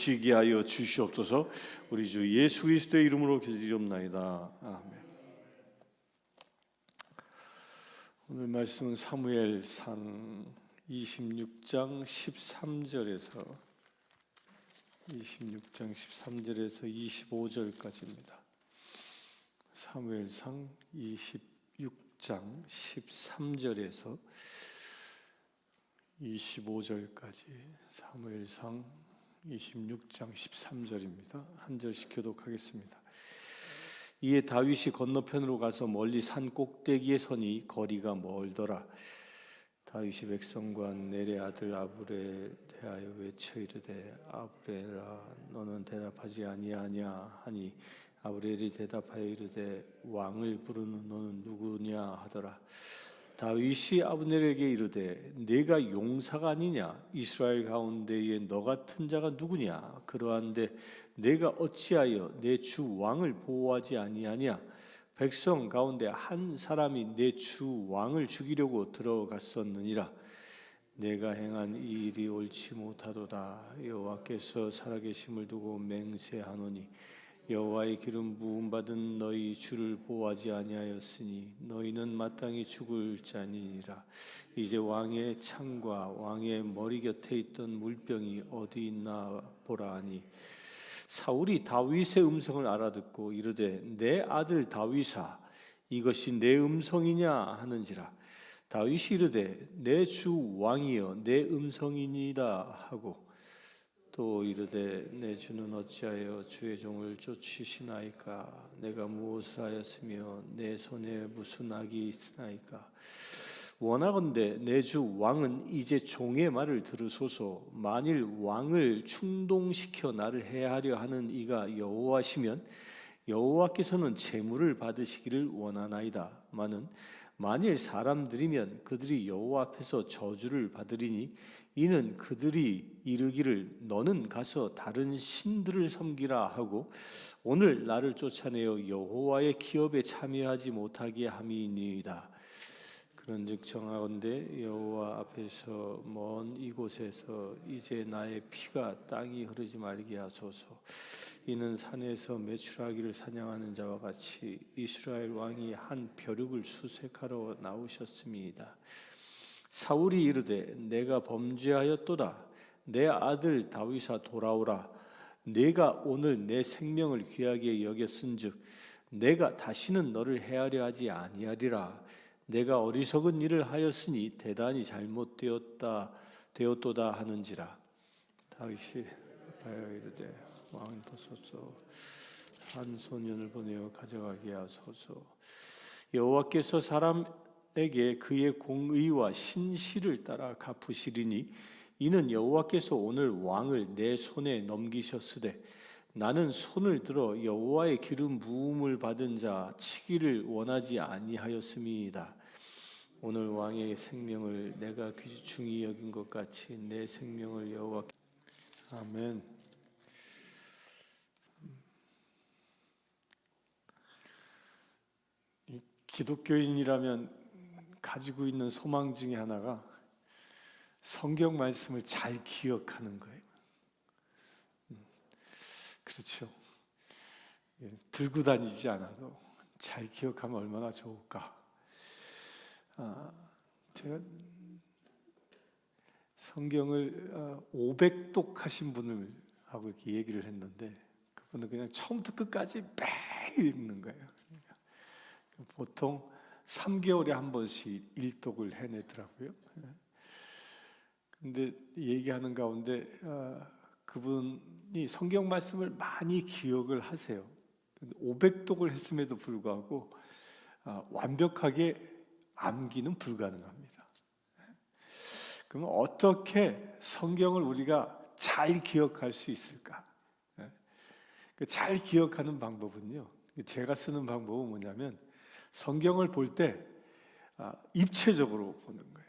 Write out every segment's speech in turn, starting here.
되시게 하여 주시옵소서. 우리 주 예수 그리스도의 이름으로 기도드리옵나이다. 아멘. 오늘 말씀은 사무엘상 26장 13절에서 25절까지입니다. 사무엘상 26장 13절에서 25절까지 사무엘상 26장 13절입니다. 한 절씩 교독하겠습니다. 이에 다윗이 건너편으로 가서 멀리 산 꼭대기에 서니 거리가 멀더라. 다윗이 백성과 넬의 아들 아브레에 대하여 외쳐 이르되 아브레라 너는 대답하지 아니하냐 하니 아브렐이 대답하여 이르되 왕을 부르는 너는 누구냐 하더라. 다윗이 아브넬에게 이르되 네가 용사가 아니냐 이스라엘 가운데에 너 같은 자가 누구냐 그러한데 내가 어찌하여 내 주 왕을 보호하지 아니하냐 백성 가운데 한 사람이 내 주 왕을 죽이려고 들어갔었느니라. 내가 행한 이 일이 옳지 못하도다. 여호와께서 살아계심을 두고 맹세하노니 여호와의 기름 부음 받은 너희 주를 보호하지 아니하였으니 너희는 마땅히 죽을 자니라. 이제 왕의 창과 왕의 머리 곁에 있던 물병이 어디 있나 보라 하니 사울이 다윗의 음성을 알아듣고 이르되 내 아들 다윗아 이것이 내 음성이냐 하는지라. 다윗이 이르되 내 주 왕이여 내 음성이니이다 하고 또 이르되 내 주는 어찌하여 주의 종을 쫓으시나이까 내가 무엇을 하였으며 내 손에 무슨 악이 있으나이까. 원하건대 내 주 왕은 이제 종의 말을 들으소서. 만일 왕을 충동시켜 나를 해하려 하는 이가 여호와시면 여호와께서는 재물을 받으시기를 원하나이다. 만일 사람들이면 그들이 여호와 앞에서 저주를 받으리니 이는 그들이 이르기를 너는 가서 다른 신들을 섬기라 하고 오늘 나를 쫓아내어 여호와의 기업에 참여하지 못하게 함이니이다. 그런즉 정하건대 여호와 앞에서 먼 이곳에서 이제 나의 피가 땅이 흐르지 말게 하소서. 이는 산에서 메추라기를 사냥하는 자와 같이 이스라엘 왕이 한 벼룩을 수색하러 나오셨음이다. 사울이 이르되 내가 범죄하였도다. 내 아들 다윗아 돌아오라. 내가 오늘 내 생명을 귀하게 여겼은즉 내가 다시는 너를 해하려 하지 아니하리라. 내가 어리석은 일을 하였으니 대단히 잘못되었도다 하는지라. 다윗이 하여 이르되 왕은 보소서 한 소년을 보내어 가져가게 하소서. 여호와께서 사람에게 그의 공의와 신실을 따라 갚으시리니 이는 여호와께서 오늘 왕을 내 손에 넘기셨으되 나는 손을 들어 여호와의 기름 부음을 받은 자 치기를 원하지 아니하였음이다. 오늘 왕의 생명을 내가 귀중히 여긴 것 같이 내 생명을 여호와께. 아멘. 기독교인이라면 가지고 있는 소망 중에 하나가 성경 말씀을 잘 기억하는 거예요. 그렇죠. 들고 다니지 않아도 잘 기억하면 얼마나 좋을까. 제가 성경을 500독 하신 분을 하고 이렇게 얘기를 했는데 그분은 그냥 처음부터 끝까지 매일 읽는 거예요. 보통 3개월에 한 번씩 1독을 해내더라고요. 근데 얘기하는 가운데 그분이 성경 말씀을 많이 기억을 하세요. 500독을 했음에도 불구하고 완벽하게 암기는 불가능합니다. 그러면 어떻게 성경을 우리가 잘 기억할 수 있을까? 잘 기억하는 방법은요, 제가 쓰는 방법은 뭐냐면 성경을 볼 때 입체적으로 보는 거예요.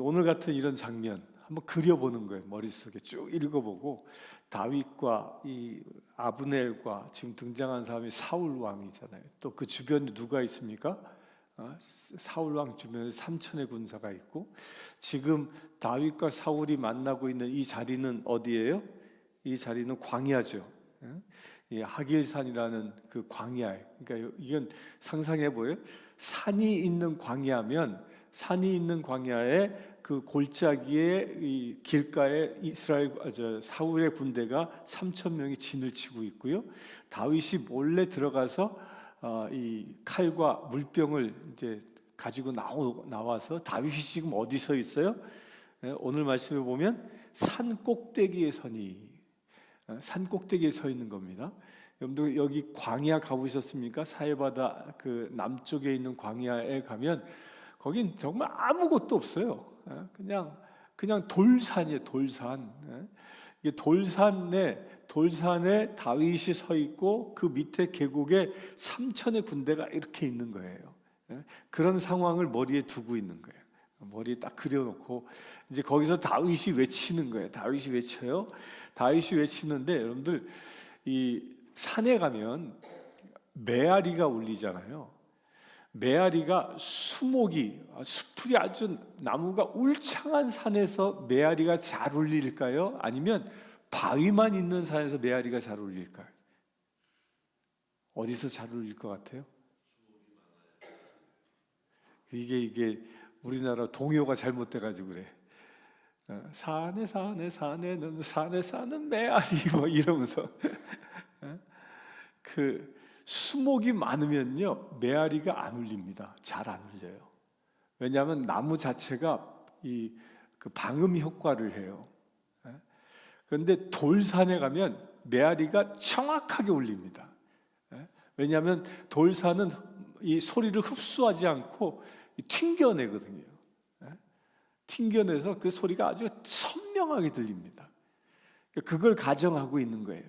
오늘 같은 이런 장면 한번 그려보는 거예요. 머릿속에 쭉 읽어보고 다윗과 이 아브넬과 지금 등장한 사람이 사울 왕이잖아요. 또 그 주변에 누가 있습니까? 사울 왕 주변에 3천의 군사가 있고 지금 다윗과 사울이 만나고 있는 이 자리는 어디예요? 이 자리는 광야죠. 이 하길산이라는 그 광야. 그러니까 이건 상상해 보여요. 산이 있는 광야면 산이 있는 광야에 그 골짜기에 이 길가에 사울의 군대가 3천 명이 진을 치고 있고요. 다윗이 몰래 들어가서 이 칼과 물병을 이제 가지고 나와서 다윗이 지금 어디 서 있어요? 오늘 말씀에 보면 산 꼭대기에 산 꼭대기에 서 있는 겁니다. 여러분들 여기 광야 가보셨습니까? 사해바다 그 남쪽에 있는 광야에 가면 거긴 정말 아무것도 없어요. 그냥 돌산이에요. 돌산. 이게 돌산에 다윗이 서 있고 그 밑에 계곡에 3천의 군대가 이렇게 있는 거예요. 그런 상황을 머리에 두고 있는 거예요. 머리에 딱 그려놓고 이제 거기서 다윗이 외치는 거예요. 다윗이 외쳐요. 다윗이 외치는데 여러분들 이 산에 가면 메아리가 울리잖아요. 메아리가 수풀이 아주 나무가 울창한 산에서 메아리가 잘 울릴까요? 아니면 바위만 있는 산에서 메아리가 잘 울릴까요? 어디서 잘 울릴 것 같아요? 이게 우리나라 동요가 잘못돼가지고 그래. 산에 사는 메아리 뭐 이러면서 그 수목이 많으면요 메아리가 안 울립니다. 잘 안 울려요. 왜냐하면 나무 자체가 그 방음 효과를 해요. 그런데 돌산에 가면 메아리가 정확하게 울립니다. 왜냐하면 돌산은 이 소리를 흡수하지 않고 튕겨내거든요. 튕겨내서 그 소리가 아주 선명하게 들립니다. 그걸 가정하고 있는 거예요.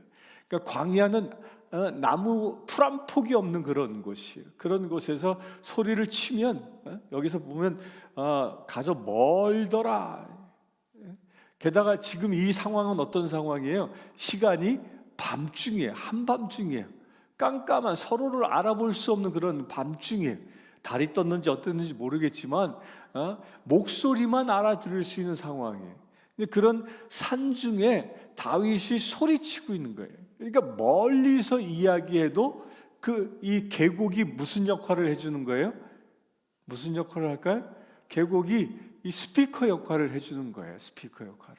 그러니까 광야는 나무 풀 한 폭이 없는 그런 곳이에요. 그런 곳에서 소리를 치면 여기서 보면 가서 멀더라. 게다가 지금 이 상황은 어떤 상황이에요? 시간이 밤중이에요. 한밤중이에요. 깜깜한 서로를 알아볼 수 없는 그런 밤중이에요. 달이 떴는지 어땠는지 모르겠지만 목소리만 알아들을 수 있는 상황이에요. 근데 그런 산중에 다윗이 소리치고 있는 거예요. 그러니까 멀리서 이야기해도 이 계곡이 무슨 역할을 해주는 거예요? 무슨 역할을 할까요? 계곡이 이 스피커 역할을 해주는 거예요. 스피커 역할을.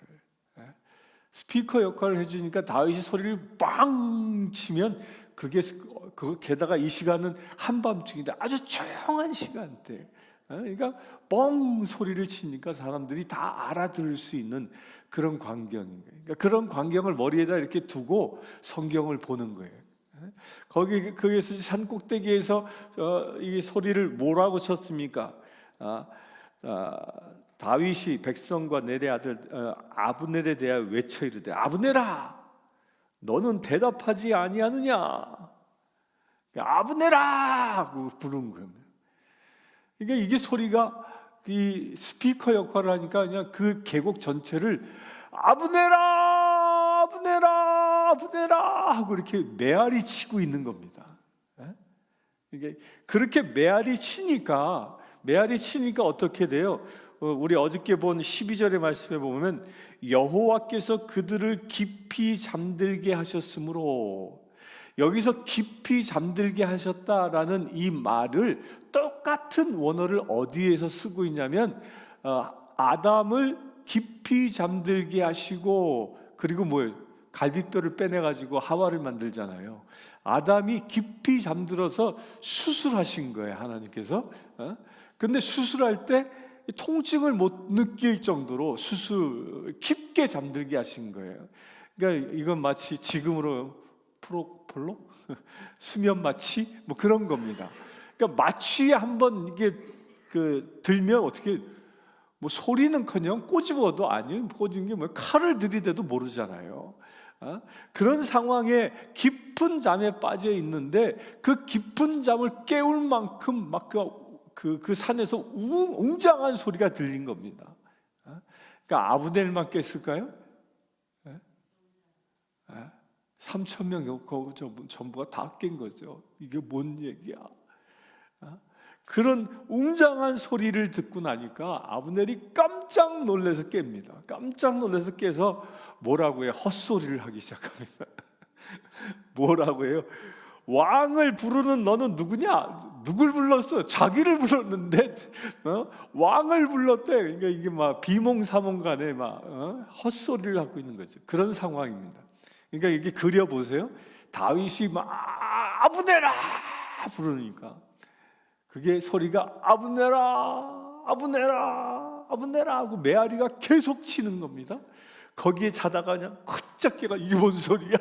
스피커 역할을 해주니까 다윗이 소리를 빵 치면 게다가 이 시간은 한밤중인데 아주 조용한 시간대. 그러니까 뻥 소리를 치니까 사람들이 다 알아들을 수 있는 그런 광경인 거예요. 그러니까 그런 광경을 머리에다 이렇게 두고 성경을 보는 거예요. 거기에서 산 꼭대기에서 이 소리를 뭐라고 쳤습니까? 다윗이 백성과 넬의 아들 아브넬에 대하여 외쳐 이르되 아브넬아 너는 대답하지 아니하느냐? 아브넬아 하고 부른 거예요. 그러니까 이게 소리가 이 스피커 역할을 하니까 그냥 그 계곡 전체를 아브넬아 아브넬아 아브넬아 하고 이렇게 메아리 치고 있는 겁니다. 이게 그렇게 메아리 치니까 어떻게 돼요? 우리 어저께 본 12절의 말씀에 보면 여호와께서 그들을 깊이 잠들게 하셨으므로, 여기서 깊이 잠들게 하셨다라는 이 말을 똑같은 원어를 어디에서 쓰고 있냐면 아담을 깊이 잠들게 하시고, 그리고 뭐예요? 갈비뼈를 빼내가지고 하와를 만들잖아요. 아담이 깊이 잠들어서 수술하신 거예요, 하나님께서. 근데 수술할 때 통증을 못 느낄 정도로 깊게 잠들게 하신 거예요. 그러니까 이건 마치 지금으로 프로폴로 수면 마취 뭐 그런 겁니다. 그러니까 마취에 한번 이게 들면 어떻게 뭐 소리는커녕 꼬집어도 아니요, 꼬집는 게 뭐 칼을 들이대도 모르잖아요. 그런 상황에 깊은 잠에 빠져 있는데 그 깊은 잠을 깨울 만큼 막 그 산에서 웅장한 소리가 들린 겁니다. 그러니까 아브넬만 깼을까요? 3천 명 전부가 다 깬 거죠. 이게 뭔 얘기야? 그런 웅장한 소리를 듣고 나니까 아브넬이 깜짝 놀라서 깹니다. 깜짝 놀라서 깨서 뭐라고 해요? 헛소리를 하기 시작합니다. 뭐라고 해요? 왕을 부르는 너는 누구냐? 누굴 불렀어? 자기를 불렀는데 왕을 불렀대. 그러니까 이게 막 비몽사몽간에 막 헛소리를 하고 있는 거죠. 그런 상황입니다. 그러니까 이게 그려 보세요. 다윗이 막 아브넬아 부르니까 그게 소리가 아브넬아 아브넬아 아브넬아 하고 메아리가 계속 치는 겁니다. 거기에 자다가 그냥 컷짝 깨가 이게 뭔 소리야?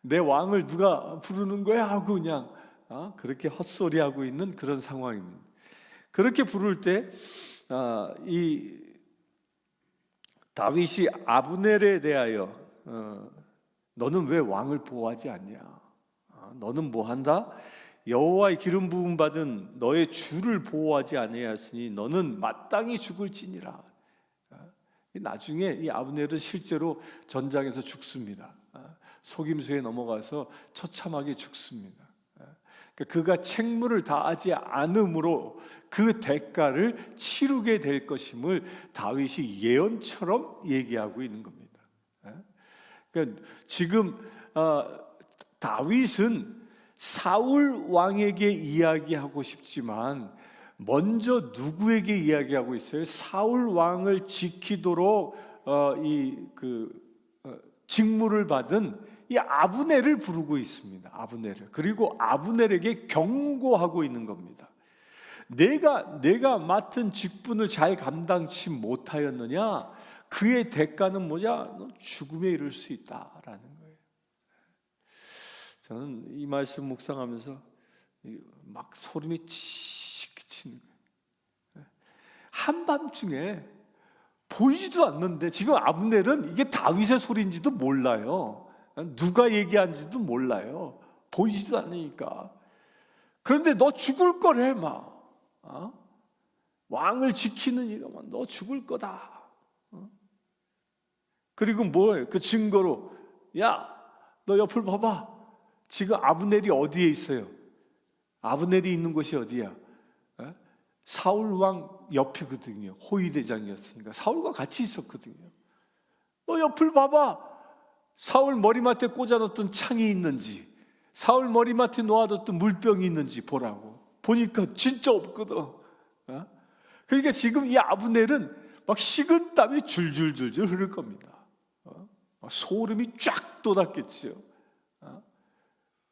내 왕을 누가 부르는 거야? 하고 그냥 그렇게 헛소리하고 있는 그런 상황입니다. 그렇게 부를 때 이 다윗이 아브넬에 대하여 너는 왜 왕을 보호하지 않냐? 너는 뭐한다? 여호와의 기름 부음 받은 너의 주를 보호하지 아니하였으니 너는 마땅히 죽을지니라. 나중에 이 아브넬은 실제로 전장에서 죽습니다. 속임수에 넘어가서 처참하게 죽습니다. 그가 책무를 다하지 않음으로 그 대가를 치르게 될 것임을 다윗이 예언처럼 얘기하고 있는 겁니다. 그러니까 지금 다윗은 사울 왕에게 이야기하고 싶지만 먼저 누구에게 이야기하고 있어요? 사울 왕을 지키도록 직무를 받은 이 아브넬을 부르고 있습니다. 아브넬을. 그리고 아브넬에게 경고하고 있는 겁니다. 내가 맡은 직분을 잘 감당치 못하였느냐? 그의 대가는 뭐냐? 너 죽음에 이를 수 있다라는 거예요. 저는 이 말씀 묵상하면서 막 소름이 치는 거예요. 한밤중에 보이지도 않는데 지금 아브넬은 이게 다윗의 소리인지도 몰라요. 누가 얘기한지도 몰라요. 보이지도 않으니까. 그런데 너 죽을 거래 막. 왕을 지키는 이가 막 너 죽을 거다. 그리고 뭐예요? 그 증거로 야, 너 옆을 봐봐. 지금 아브넬이 어디에 있어요? 아브넬이 있는 곳이 어디야? 사울 왕 옆이거든요. 호위대장이었으니까 사울과 같이 있었거든요. 너 옆을 봐봐. 사울 머리맡에 꽂아뒀던 창이 있는지, 사울 머리맡에 놓아뒀던 물병이 있는지 보라고. 보니까 진짜 없거든. 그러니까 지금 이 아브넬은 막 식은땀이 줄줄줄줄 흐를 겁니다. 소름이 쫙 돋았겠죠.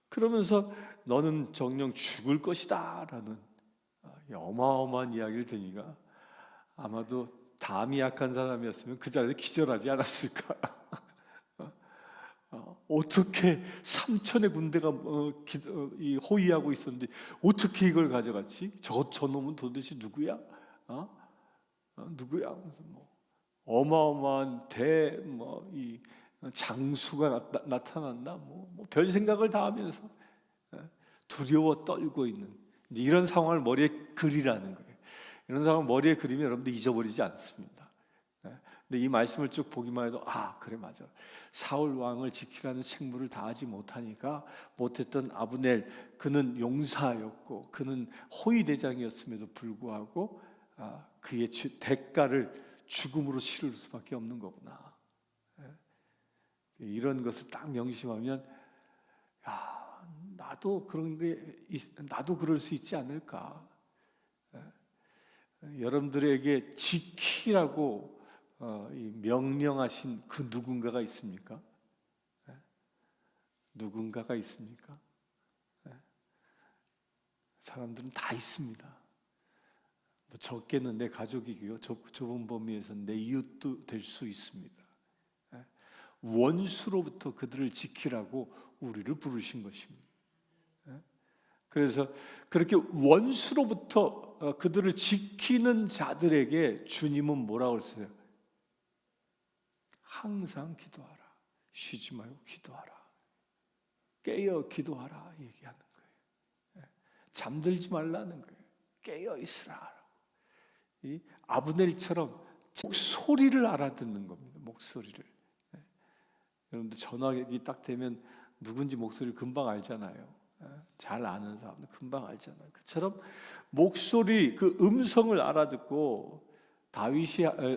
그러면서 너는 정녕 죽을 것이다 라는 어마어마한 이야기를 들으니까 아마도 담이 약한 사람이었으면 그 자리에 기절하지 않았을까. 어떻게 3천의 군대가 호위하고 있었는데 어떻게 이걸 가져갔지? 저놈은 도대체 누구야? 누구야? 뭐 어마어마한 이 장수가 나타났나? 뭐 별 생각을 다 하면서 두려워 떨고 있는 이런 상황을 머리에 그리라는 거예요. 이런 상황을 머리에 그리면 여러분들 잊어버리지 않습니다. 근데 이 말씀을 쭉 보기만 해도 그래 맞아. 사울 왕을 지키라는 책무를 다하지 못하니까 못했던 아브넬, 그는 용사였고 그는 호위대장이었음에도 불구하고 그의 대가를 죽음으로 치를 수밖에 없는 거구나. 이런 것을 딱 명심하면 나도 나도 그럴 수 있지 않을까. 여러분들에게 지키라고 명령하신 그 누군가가 있습니까? 누군가가 있습니까? 사람들은 다 있습니다. 적게는 내 가족이고요, 좁은 범위에서는 내 이웃도 될 수 있습니다. 원수로부터 그들을 지키라고 우리를 부르신 것입니다. 그래서 그렇게 원수로부터 그들을 지키는 자들에게 주님은 뭐라고 했어요? 항상 기도하라. 쉬지 말고 기도하라. 깨어 기도하라 얘기하는 거예요. 잠들지 말라는 거예요. 깨어 있으라. 이 아브넬처럼 목소리를 알아듣는 겁니다. 목소리를. 여러분들 전화기 딱 되면 누군지 목소리를 금방 알잖아요. 잘 아는 사람은 금방 알잖아요. 그처럼 목소리, 그 음성을 알아듣고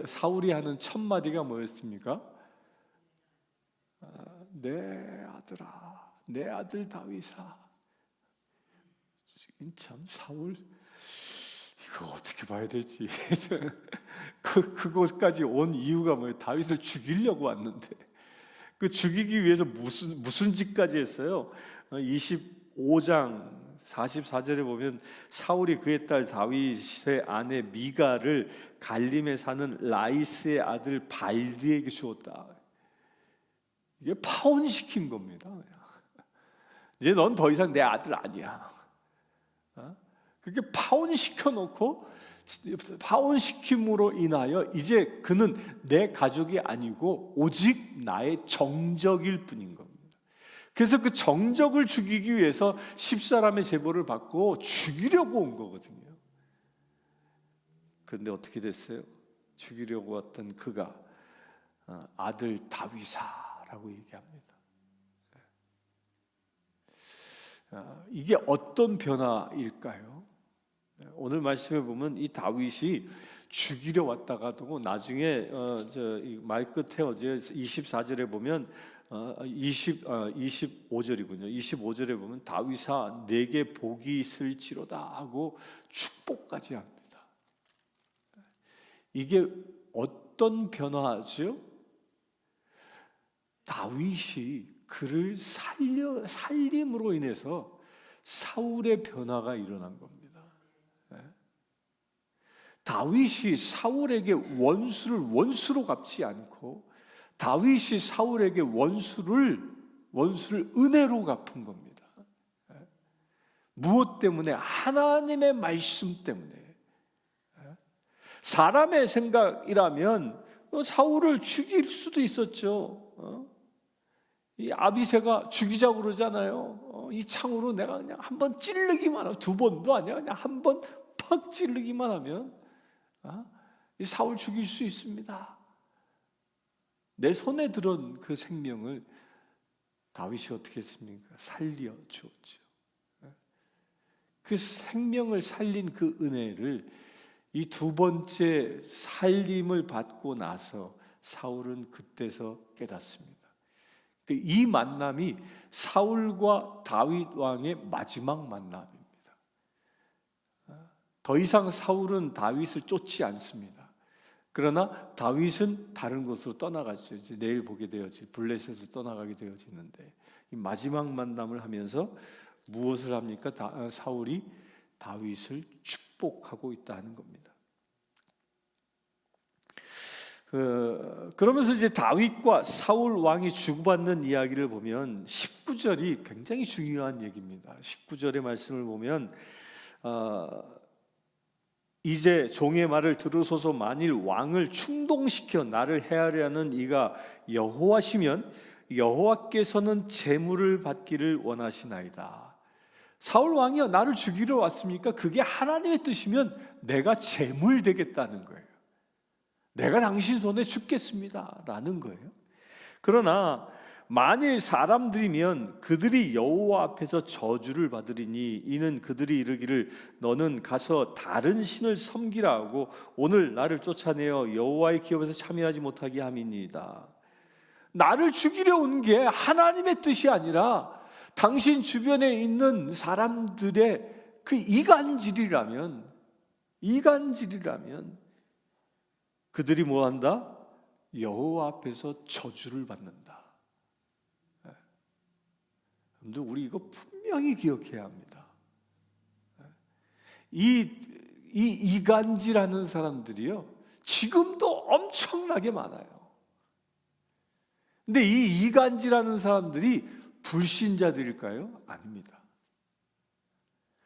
사울이 하는 첫 마디가 뭐였습니까? 내 아들아, 내 아들 다윗아. 참 사울 이거 어떻게 봐야 될지. 그곳까지 온 이유가 뭐예요? 다윗을 죽이려고 왔는데 그 죽이기 위해서 무슨 짓까지 했어요? 25장 44절에 보면 사울이 그의 딸 다윗의 아내 미가를 갈림에 사는 라이스의 아들 발드에게 주었다. 이게 파혼시킨 겁니다. 이제 넌 더 이상 내 아들 아니야. 그렇게 파혼시켜놓고 파혼시킴으로 인하여 이제 그는 내 가족이 아니고 오직 나의 정적일 뿐인 겁니다. 그래서 그 정적을 죽이기 위해서 10사람의 제보를 받고 죽이려고 온 거거든요. 그런데 어떻게 됐어요? 죽이려고 왔던 그가 아들 다윗아라고 얘기합니다. 이게 어떤 변화일까요? 오늘 말씀해 보면 이 다윗이 죽이려 왔다가도 나중에 말 끝에 어제 24절에 보면 25절이군요. 25절에 보면 다윗아 내게 복이 있을지로다 하고 축복까지 합니다. 이게 어떤 변화죠? 다윗이 그를 살림으로 인해서 사울의 변화가 일어난 겁니다. 다윗이 사울에게 원수를 원수로 갚지 않고 다윗이 사울에게 원수를 은혜로 갚은 겁니다. 무엇 때문에? 하나님의 말씀 때문에. 사람의 생각이라면 사울을 죽일 수도 있었죠. 이 아비새가 죽이자고 그러잖아요. 이 창으로 내가 그냥 한번 찌르기만 하면, 두 번도 아니야, 그냥 한 번 팍 찌르기만 하면 이 사울 죽일 수 있습니다. 내 손에 들은 그 생명을 다윗이 어떻게 했습니까? 살려 주었죠. 그 생명을 살린 그 은혜를 이 두 번째 살림을 받고 나서 사울은 그때서 깨닫습니다. 이 만남이 사울과 다윗 왕의 마지막 만남입니다. 더 이상 사울은 다윗을 쫓지 않습니다. 그러나 다윗은 다른 곳으로 떠나가죠. 이제 내일 보게 되어지 블레셋으로 떠나가게 되어지는데 이 마지막 만남을 하면서 무엇을 합니까? 사울이 다윗을 축복하고 있다는 겁니다. 그러면서 이제 다윗과 사울 왕이 주고받는 이야기를 보면 19절이 굉장히 중요한 얘기입니다. 19절의 말씀을 보면 이제 종의 말을 들으소서. 만일 왕을 충동시켜 나를 해하려 하는 이가 여호와시면 여호와께서는 재물을 받기를 원하시나이다. 사울 왕이여 나를 죽이러 왔습니까? 그게 하나님의 뜻이면 내가 재물 되겠다는 거예요. 내가 당신 손에 죽겠습니다 라는 거예요. 그러나 만일 사람들이면 그들이 여호와 앞에서 저주를 받으리니 이는 그들이 이르기를 너는 가서 다른 신을 섬기라 하고 오늘 나를 쫓아내어 여호와의 기업에서 참여하지 못하게 함이니이다. 나를 죽이려 온 게 하나님의 뜻이 아니라 당신 주변에 있는 사람들의 그 이간질이라면 그들이 뭐한다? 여호와 앞에서 저주를 받는다. 여러분들 우리 이거 분명히 기억해야 합니다. 이 이간질하는 사람들이요 지금도 엄청나게 많아요. 근데 이 이간질하는 사람들이 불신자들일까요? 아닙니다.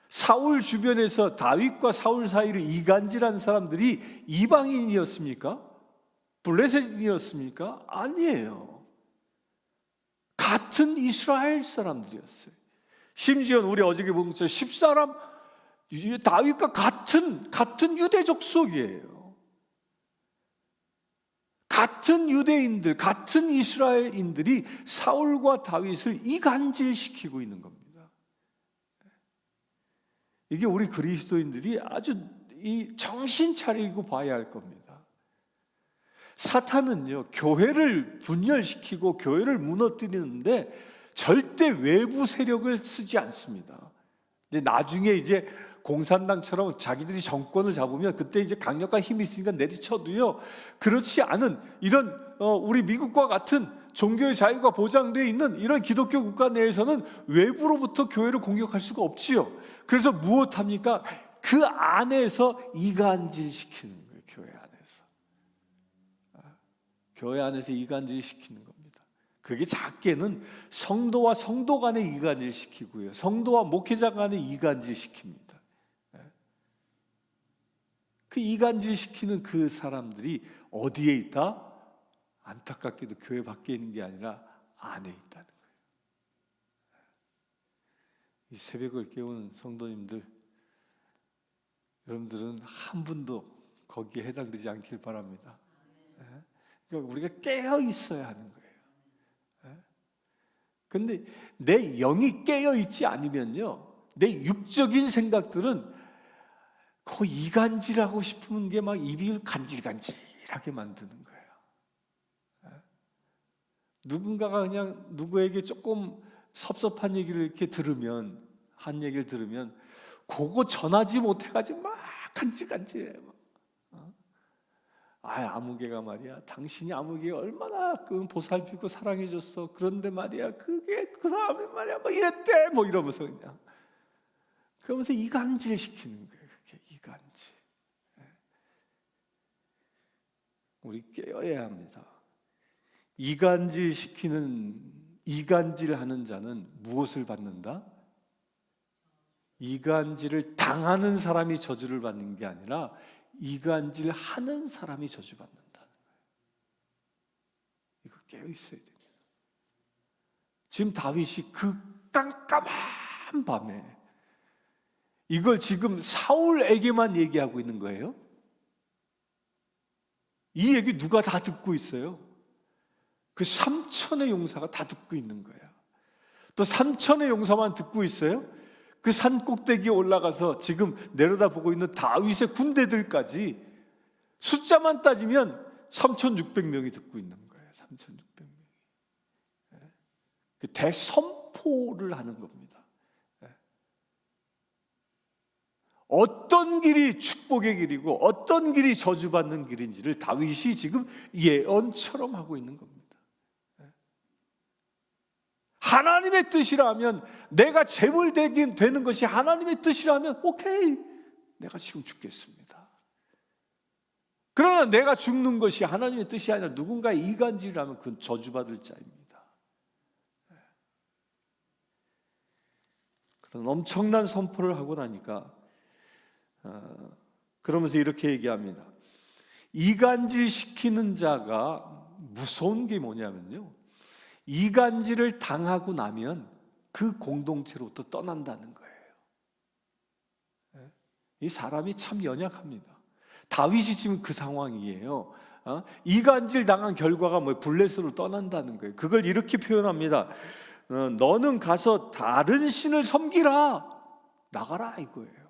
사울 주변에서 다윗과 사울 사이를 이간질한 사람들이 이방인이었습니까? 블레셋인이었습니까? 아니에요. 같은 이스라엘 사람들이었어요. 심지어 우리 어저께 본 것처럼 10사람 다윗과 같은 유대족 속이에요. 같은 유대인들, 같은 이스라엘인들이 사울과 다윗을 이간질시키고 있는 겁니다. 이게 우리 그리스도인들이 아주 이 정신 차리고 봐야 할 겁니다. 사탄은요, 교회를 분열시키고 교회를 무너뜨리는데 절대 외부 세력을 쓰지 않습니다. 이제 나중에 이제 공산당처럼 자기들이 정권을 잡으면 그때 이제 강력한 힘이 있으니까 내리쳐도요, 그렇지 않은 이런 우리 미국과 같은 종교의 자유가 보장되어 있는 이런 기독교 국가 내에서는 외부로부터 교회를 공격할 수가 없지요. 그래서 무엇합니까? 그 안에서 이간질시키는 거예요. 교회 안에서 이간질시키는 겁니다. 그게 작게는 성도와 성도 간에 이간질시키고요, 성도와 목회자 간에 이간질시킵니다. 그 이간질시키는 그 사람들이 어디에 있다? 안타깝게도 교회 밖에 있는 게 아니라 안에 있다는 거예요. 이 새벽을 깨우는 성도님들, 여러분들은 한 분도 거기에 해당되지 않길 바랍니다. 그러니까 우리가 깨어 있어야 하는 거예요. 그런데 내 영이 깨어 있지 않으면요, 내 육적인 생각들은 그 이간질하고 싶은 게 막 입이 간질간질하게 만드는 거예요. 누군가가 그냥 누구에게 조금 섭섭한 얘기를 이렇게 들으면, 한 얘기를 들으면 그거 전하지 못해가지고 막 간질간질해요. 아무개가 말이야, 당신이 아무개 얼마나 그 보살피고 사랑해줬어. 그런데 말이야, 그게 그 사람이 말이야 뭐 이랬대, 뭐 이러면서 그냥 그러면서 이간질 시키는 거예요. 그게 이간질. 우리 깨어야 합니다. 이간질하는 자는 무엇을 받는다? 이간질을 당하는 사람이 저주를 받는 게 아니라 이간질하는 사람이 저주받는다는 거예요. 이거 깨어 있어야 됩니다. 지금 다윗이 그 깜깜한 밤에 이걸 지금 사울에게만 얘기하고 있는 거예요. 이 얘기 누가 다 듣고 있어요? 그 3천의 용사가 다 듣고 있는 거예요. 또 3천의 용사만 듣고 있어요? 그 산 꼭대기에 올라가서 지금 내려다보고 있는 다윗의 군대들까지 숫자만 따지면 3,600명이 듣고 있는 거예요. 3,600명이. 그 대선포를 하는 겁니다. 어떤 길이 축복의 길이고 어떤 길이 저주받는 길인지를 다윗이 지금 예언처럼 하고 있는 겁니다. 하나님의 뜻이라면, 내가 재물 되는 것이 하나님의 뜻이라면 오케이, 내가 지금 죽겠습니다. 그러나 내가 죽는 것이 하나님의 뜻이 아니라 누군가의 이간질이라면 그건 저주받을 자입니다. 그런 엄청난 선포를 하고 나니까 그러면서 이렇게 얘기합니다. 이간질 시키는 자가 무서운 게 뭐냐면요, 이간질을 당하고 나면 그 공동체로부터 떠난다는 거예요. 이 사람이 참 연약합니다. 다윗이 지금 그 상황이에요. 이간질 당한 결과가 뭐예요? 블레셋으로 떠난다는 거예요. 그걸 이렇게 표현합니다. 너는 가서 다른 신을 섬기라, 나가라 이거예요.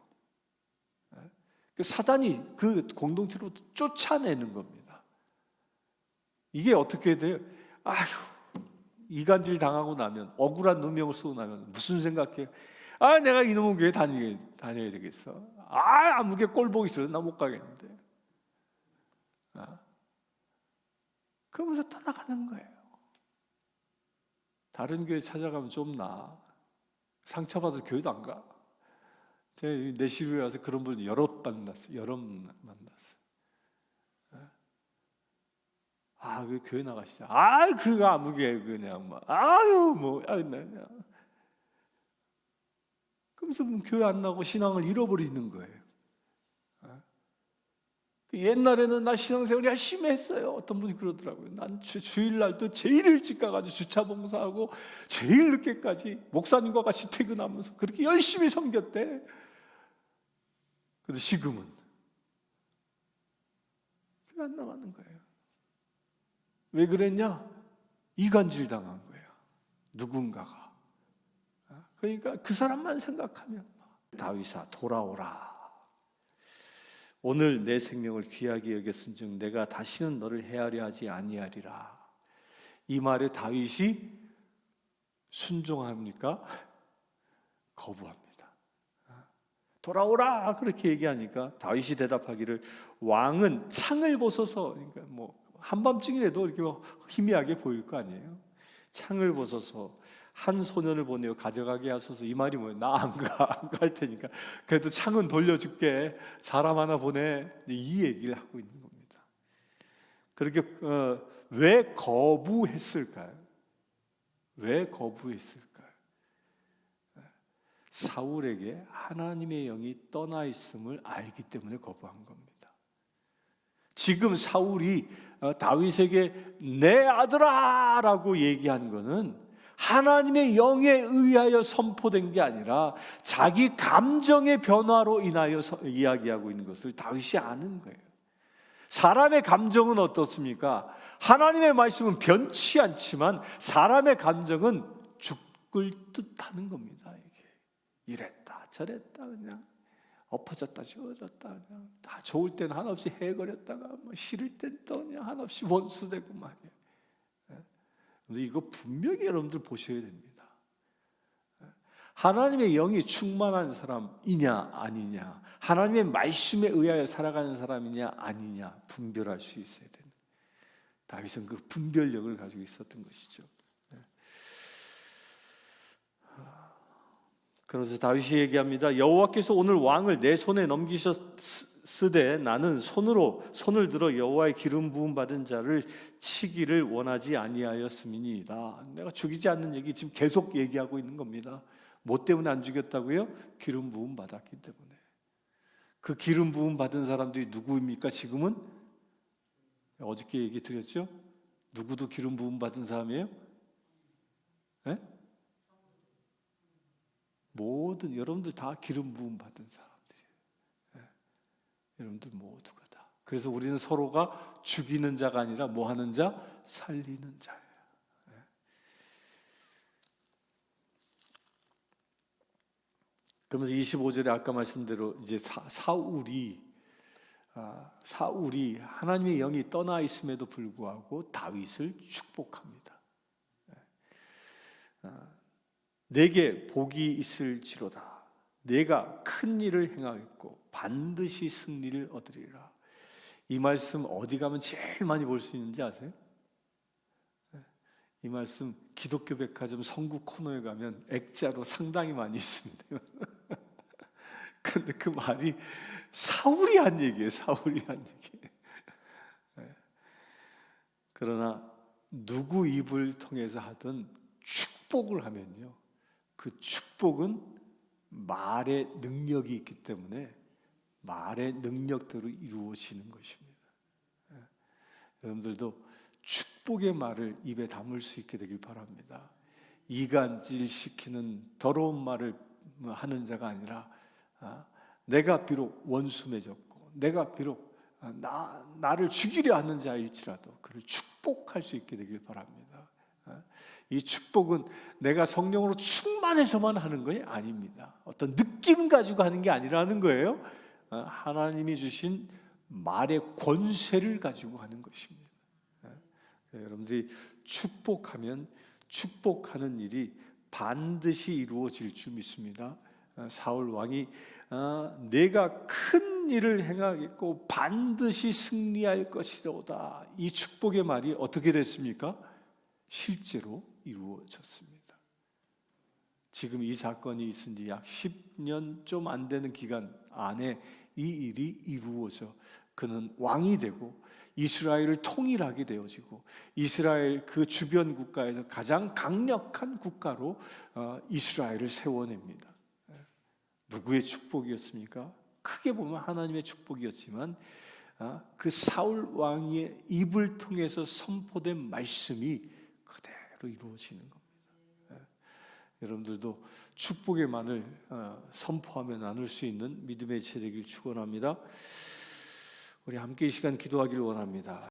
사단이 그 공동체로부터 쫓아내는 겁니다. 이게 어떻게 돼요? 이간질 당하고 나면, 억울한 누명을 쓰고 나면 무슨 생각해요? 내가 이놈의 교회 다녀야 되겠어. 아무개 꼴 보기 싫어, 나 못 가겠는데. 그러면서 떠나가는 거예요. 다른 교회 찾아가면 좀 나아. 상처받아서 교회도 안 가. 제가 내시루에 와서 그런 분을 여러 만났어요. 왜 교회 나가시죠? 그거 아무개 그냥 그러면서 교회 안 나고 신앙을 잃어버리는 거예요. 옛날에는 나 신앙생활 열심히 했어요. 어떤 분이 그러더라고요. 난 주일날도 제일 일찍 가가지고 주차 봉사하고 제일 늦게까지 목사님과 같이 퇴근하면서 그렇게 열심히 섬겼대. 근데 지금은 교회 안 나가는 거예요. 왜 그랬냐? 이간질 당한 거예요. 누군가가. 그러니까 그 사람만 생각하면 다윗아 돌아오라. 오늘 내 생명을 귀하게 여겼은즉 내가 다시는 너를 해하려 하지 아니하리라. 이 말에 다윗이 순종합니까? 거부합니다. 돌아오라 그렇게 얘기하니까 다윗이 대답하기를 왕은 창을 벗어서, 그러니까 뭐 한밤중이라도 이렇게 희미하게 보일 거 아니에요. 창을 벗어서 한 소년을 보내어 가져가게 하소서. 이 말이 뭐예요? 나 안 갈 테니까 그래도 창은 돌려줄게. 사람 하나 보내. 이 얘기를 하고 있는 겁니다. 그렇게 왜 거부했을까요? 왜 거부했을까요? 사울에게 하나님의 영이 떠나 있음을 알기 때문에 거부한 겁니다. 지금 사울이 다윗에게 내 아들아 라고 얘기한 것은 하나님의 영에 의하여 선포된 게 아니라 자기 감정의 변화로 인하여 이야기하고 있는 것을 다윗이 아는 거예요. 사람의 감정은 어떻습니까? 하나님의 말씀은 변치 않지만 사람의 감정은 죽을 듯하는 겁니다. 이랬다 저랬다 그냥 엎어졌다 지워졌다 그냥 다 좋을 때는 한없이 해거렸다가 뭐 싫을 땐 또 그냥 한없이 원수되고 말이에요. 근데 이거 분명히 여러분들 보셔야 됩니다. 하나님의 영이 충만한 사람이냐 아니냐, 하나님의 말씀에 의하여 살아가는 사람이냐 아니냐 분별할 수 있어야 됩니다. 다윗은 그 분별력을 가지고 있었던 것이죠. 그래서 다윗이 얘기합니다. 여호와께서 오늘 왕을 내 손에 넘기셨으되 나는 손을 들어 여호와의 기름 부음 받은 자를 치기를 원하지 아니하였음이니이다. 내가 죽이지 않는 얘기 지금 계속 얘기하고 있는 겁니다. 뭐 때문에 안 죽였다고요? 기름 부음 받았기 때문에. 그 기름 부음 받은 사람들이 누구입니까? 지금은 어저께 얘기 드렸죠? 누구도 기름 부음 받은 사람이에요? 네? 모든 여러분들 다 기름 부음 받은 사람들이에요. 네. 여러분들 모두가 다. 그래서 우리는 서로가 죽이는 자가 아니라 뭐 하는 자? 살리는 자예요. 네. 그러면서 25절에 아까 말씀대로 이제 사울이 하나님의 영이 떠나 있음에도 불구하고 다윗을 축복합니다. 네. 내게 복이 있을지로다. 내가 큰 일을 행하겠고 반드시 승리를 얻으리라. 이 말씀 어디 가면 제일 많이 볼 수 있는지 아세요? 이 말씀 기독교 백화점 선구 코너에 가면 액자로 상당히 많이 있습니다. 그런데 그 말이 사울이 한 얘기예요. 사울이 한 얘기. 그러나 누구 입을 통해서 하든 축복을 하면요, 그 축복은 말의 능력이 있기 때문에 말의 능력대로 이루어지는 것입니다. 여러분들도 축복의 말을 입에 담을 수 있게 되길 바랍니다. 이간질시키는 더러운 말을 하는 자가 아니라 내가 비록 원수 맺었고 내가 비록 나를 죽이려 하는 자일지라도 그를 축복할 수 있게 되길 바랍니다. 이 축복은 내가 성령으로 충만해서만 하는 것이 아닙니다. 어떤 느낌 가지고 하는 게 아니라는 거예요. 하나님이 주신 말의 권세를 가지고 하는 것입니다. 여러분들이 축복하면 축복하는 일이 반드시 이루어질 줄 믿습니다. 사울 왕이 내가 큰 일을 행하겠고 반드시 승리할 것이로다. 이 축복의 말이 어떻게 됐습니까? 실제로 이루어졌습니다. 지금 이 사건이 있은 지 약 10년 좀 안 되는 기간 안에 이 일이 이루어져 그는 왕이 되고 이스라엘을 통일하게 되어지고 이스라엘 그 주변 국가에서 가장 강력한 국가로 이스라엘을 세워냅니다. 누구의 축복이었습니까? 크게 보면 하나님의 축복이었지만 그 사울 왕의 입을 통해서 선포된 말씀이 그대로 이루어지는 겁니다. 여러분들도 축복의 만을 선포하며 나눌 수 있는 믿음의 체력을 축원합니다. 우리 함께 이 시간 기도하기를 원합니다.